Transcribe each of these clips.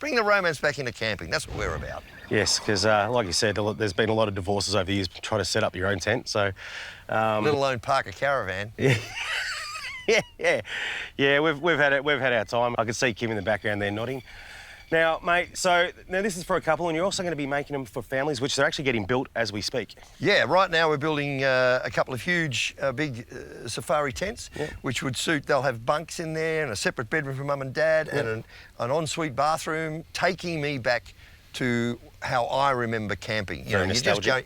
Bring the romance back into camping. That's what we're about. Yes, because like you said, there's been a lot of divorces over the years trying to set up your own tent. So, Let alone park a caravan. Yeah. We've had our time. I can see Kim in the background there nodding. Now, mate, now this is for a couple, and you're also going to be making them for families, which they're actually getting built as we speak. Yeah, right now we're building a couple of huge, big safari tents, which would suit. They'll have bunks in there and a separate bedroom for mum and dad and an ensuite bathroom, taking me back to how I remember camping. You know, you just go,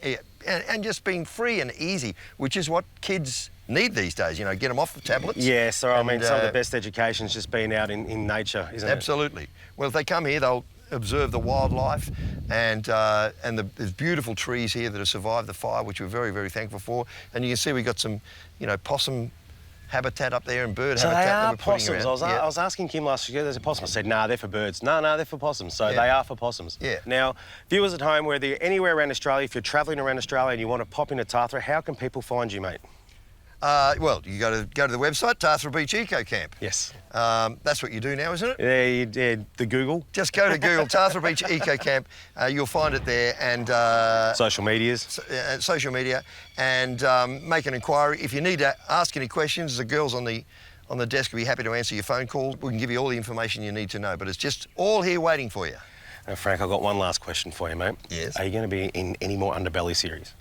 and just being free and easy, which is what kids need these days, you know, get them off the tablets. Yeah, so I mean, some of the best education's just being out in nature, isn't it? Absolutely. Well, if they come here, they'll observe the wildlife and there's beautiful trees here that have survived the fire, which we're very, very thankful for. And you can see we've got some, you know, possum habitat up there and bird habitat that we're putting around. I was asking Kim last year, there's a possum. I said, nah, they're for birds. No, they're for possums. So they are for possums. Yeah. Now, viewers at home, whether you're anywhere around Australia, if you're travelling around Australia and you want to pop into Tathra, how can people find you, mate? Well, you go to the website, Tathra Beach Eco Camp. Yes. That's what you do now, isn't it? Yeah, the Google. Just go to Google, Tathra Beach Eco Camp. You'll find it there. And social medias. Social media. And make an inquiry. If you need to ask any questions, the girls on the desk will be happy to answer your phone calls. We can give you all the information you need to know. But it's just all here waiting for you. Now, Frank, I've got one last question for you, mate. Yes? Are you going to be in any more Underbelly series?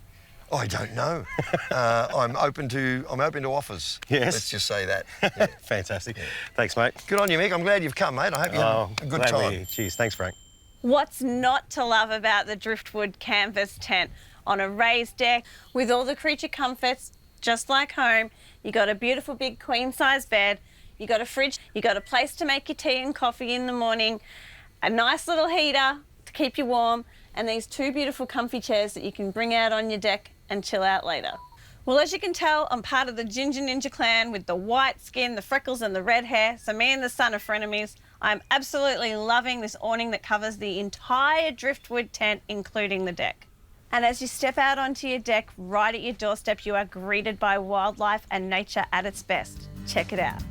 I don't know. I'm open to offers. Yes. Let's just say that. Yeah. Fantastic. Yeah. Thanks, mate. Good on you, Mick. I'm glad you've come, mate. I hope you have a good time. Cheers. Thanks, Frank. What's not to love about the driftwood canvas tent? On a raised deck with all the creature comforts, just like home. You got a beautiful big queen-size bed. You got a fridge. You got a place to make your tea and coffee in the morning. A nice little heater to keep you warm. And these two beautiful comfy chairs that you can bring out on your deck and chill out later. Well, as you can tell, I'm part of the Ginger Ninja clan with the white skin, the freckles and the red hair, so me and the son are frenemies. I'm absolutely loving this awning that covers the entire driftwood tent, including the deck. And as you step out onto your deck, right at your doorstep, you are greeted by wildlife and nature at its best. Check it out.